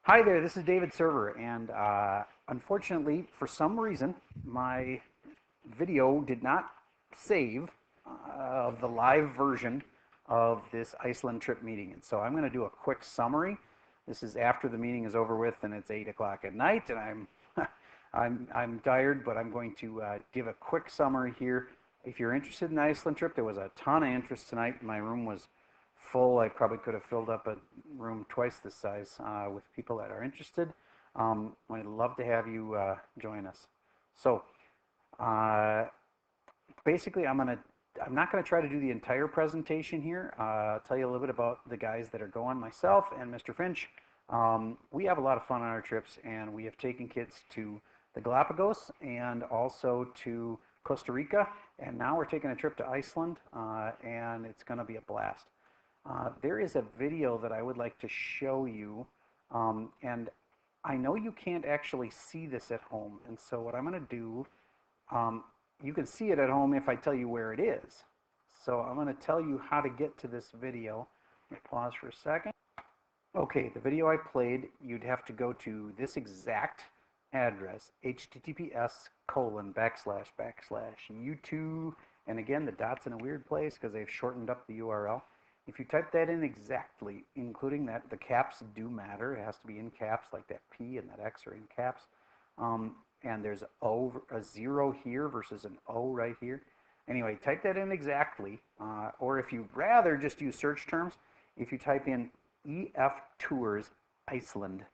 Hi there, this is David Server, and unfortunately, for some reason, my video did not save of the live version of this Iceland trip meeting. And so I'm going to do a quick summary. This is after the meeting is over with, and it's 8 o'clock at night, and I'm tired, but I'm going to give a quick summary here. If you're interested in the Iceland trip, there was a ton of interest tonight. My room was full. I probably could have filled up a room twice this size with people that are interested. I'd love to have you join us. So uh, basically, I'm not gonna try to do the entire presentation here. I'll tell you a little bit about the guys that are going, myself and Mr. Finch. We have a lot of fun on our trips, and we have taken kids to the Galapagos and also to Costa Rica, and now we're taking a trip to Iceland, and it's going to be a blast. There is a video that I would like to show you, and I know you can't actually see this at home, and so what I'm going to do, um, you can see it at home if I tell you where it is. So I'm going to tell you how to get to this video. Let me pause for a second. Okay, the video I played, you'd have to go to this exact address, https://YouTube, and again, the dot's in a weird place because they've shortened up the URL. If you type that in exactly, including that, the caps do matter. It has to be in caps, like that P and that X are in caps. And there's a zero here versus an O right here. Anyway, type that in exactly, or if you'd rather just use search terms, if you type in EF Tours Iceland,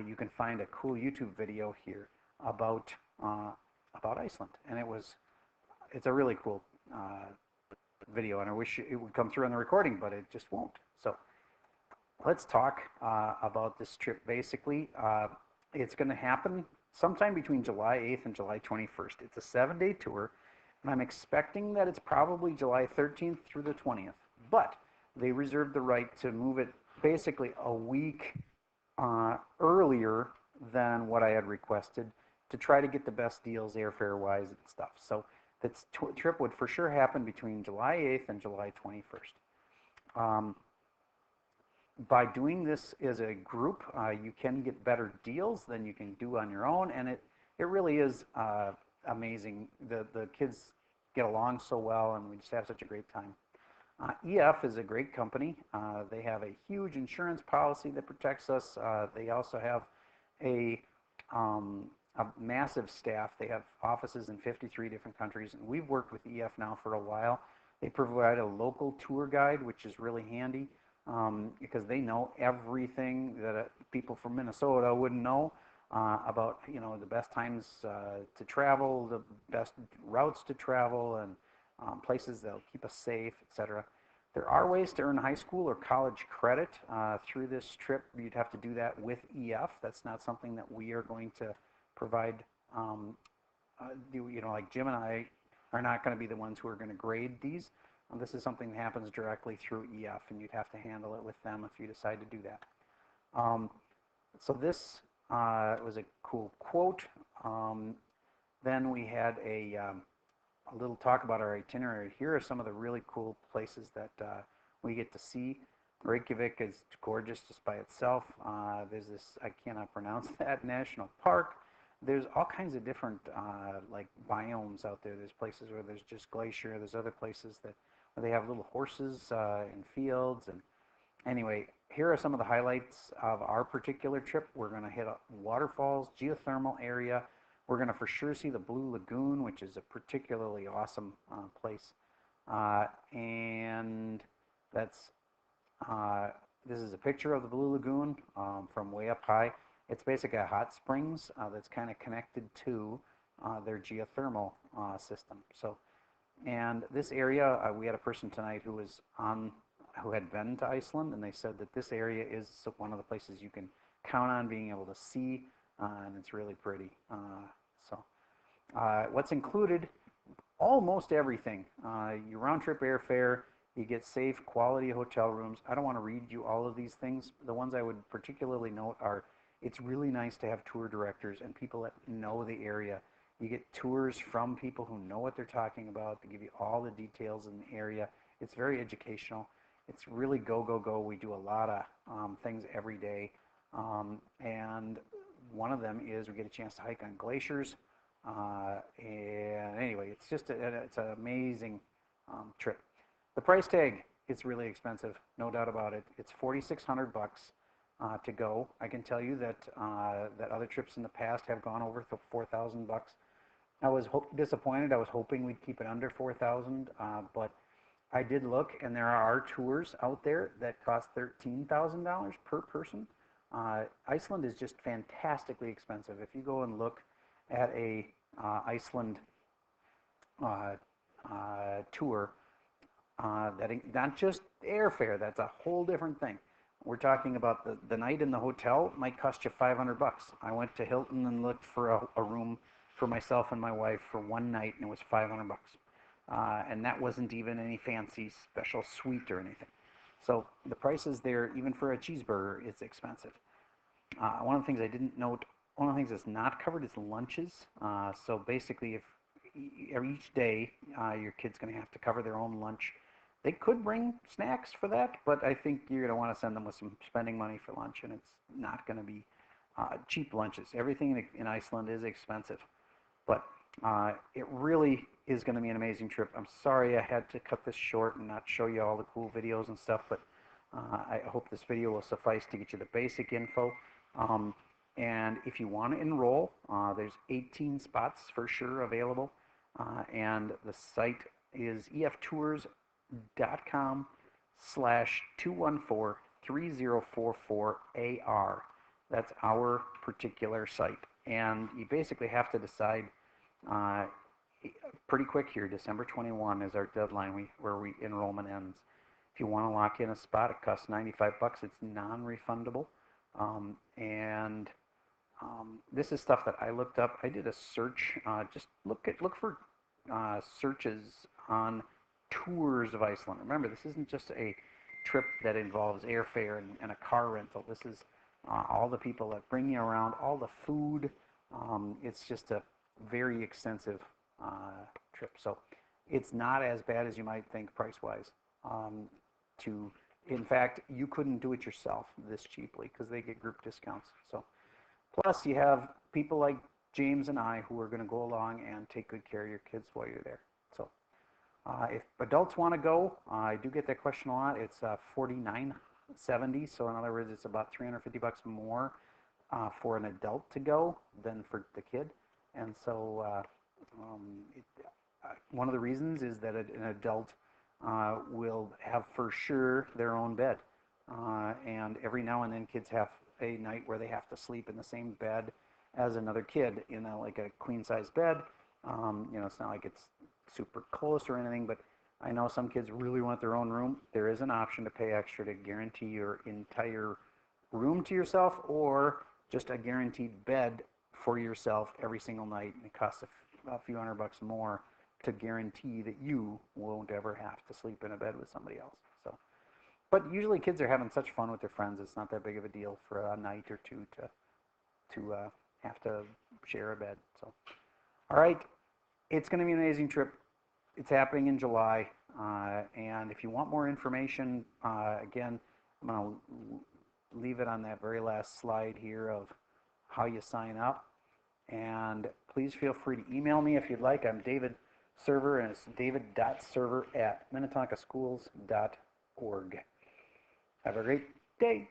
you can find a cool YouTube video here about Iceland, and it's a really cool video, and I wish it would come through on the recording, but it just won't. So let's talk about this trip. Basically, it's going to happen sometime between July 8th and July 21st. It's a 7-day tour, and I'm expecting that it's probably July 13th through the 20th, but they reserved the right to move it basically a week earlier than what I had requested to try to get the best deals airfare wise and stuff. So this trip would for sure happen between July 8th and July 21st. By doing this as a group, you can get better deals than you can do on your own, and it really is amazing. The kids get along so well, and we just have such a great time. EF is a great company. They have a huge insurance policy that protects us. They also have a, a massive staff. They have offices in 53 different countries, and we've worked with EF now for a while. They provide a local tour guide, which is really handy because they know everything that people from Minnesota wouldn't know about, the best times to travel, the best routes to travel, and places that'll keep us safe, etc. There are ways to earn high school or college credit through this trip. You'd have to do that with EF. That's not something that we are going to provide. Like Jim and I are not going to be the ones who are going to grade these. This is something that happens directly through EF, and you'd have to handle it with them if you decide to do that. So this was a cool quote. Then we had a little talk about our itinerary. Here are some of the really cool places that we get to see. Reykjavik is gorgeous just by itself. There's this, I cannot pronounce that, national park. There's all kinds of different like biomes out there. There's places where there's just glacier. There's other places where they have little horses in fields. And anyway, here are some of the highlights of our particular trip. We're going to hit waterfalls, geothermal area. We're going to for sure see the Blue Lagoon, which is a particularly awesome place. And that's this is a picture of the Blue Lagoon from way up high. It's basically a hot springs that's kind of connected to their geothermal system. So, and this area, we had a person tonight who had been to Iceland, and they said that this area is one of the places you can count on being able to see, and it's really pretty. What's included? Almost everything. Your round-trip airfare, you get safe, quality hotel rooms. I don't want to read you all of these things. The ones I would particularly note are, it's really nice to have tour directors and people that know the area. You get tours from people who know what they're talking about. They give you all the details in the area. It's very educational. It's really go, go, go. We do a lot of things every day. And one of them is we get a chance to hike on glaciers. And anyway, it's an amazing trip. The price tag, it's really expensive, no doubt about it. It's 4,600 bucks to go. I can tell you that that other trips in the past have gone over 4,000 bucks. I was disappointed. I was hoping we'd keep it under 4,000, but I did look, and there are tours out there that cost $13,000 per person. Iceland is just fantastically expensive. If you go and look at a Iceland uh, tour, not just airfare, that's a whole different thing. We're talking about the night in the hotel might cost you 500 bucks. I went to Hilton and looked for a room for myself and my wife for one night, and it was 500 bucks. And that wasn't even any fancy special suite or anything. So the prices there, even for a cheeseburger, is expensive. One of the things I didn't note, one of the things that's not covered is lunches. So basically, if each day your kid's going to have to cover their own lunch, they could bring snacks for that, but I think you're going to want to send them with some spending money for lunch, and it's not going to be cheap lunches. Everything in Iceland is expensive, but it really is going to be an amazing trip. I'm sorry I had to cut this short and not show you all the cool videos and stuff, but I hope this video will suffice to get you the basic info. And if you want to enroll, there's 18 spots for sure available, and the site is eftours.com/214-3044-AR. That's our particular site, and you basically have to decide pretty quick here. December 21 is our deadline where enrollment ends. If you want to lock in a spot, it costs 95 bucks. It's non-refundable, and this is stuff that I looked up. I did a search. Just look for searches on tours of Iceland. Remember, this isn't just a trip that involves airfare and a car rental. This is all the people that bring you around, all the food. It's just a very extensive trip. So it's not as bad as you might think price-wise. In fact, you couldn't do it yourself this cheaply because they get group discounts. So plus you have people like James and I who are going to go along and take good care of your kids while you're there. So if adults want to go, I do get that question a lot. It's $49.70. So in other words, it's about 350 bucks more for an adult to go than for the kid. And so one of the reasons is that an adult will have for sure their own bed. And every now and then kids have a night where they have to sleep in the same bed as another kid in like a queen size bed. It's not like it's super close or anything, but I know some kids really want their own room. There is an option to pay extra to guarantee your entire room to yourself, or just a guaranteed bed for yourself every single night, and it costs a few $100 more to guarantee that you won't ever have to sleep in a bed with somebody else. So, but usually kids are having such fun with their friends, it's not that big of a deal for a night or two to have to share a bed. So, all right, it's going to be an amazing trip. It's happening in July, and if you want more information, again, I'm going to leave it on that very last slide here of how you sign up. And please feel free to email me if you'd like. I'm David Server, and it's david.server@minnetonkaschools.org. Have a great day.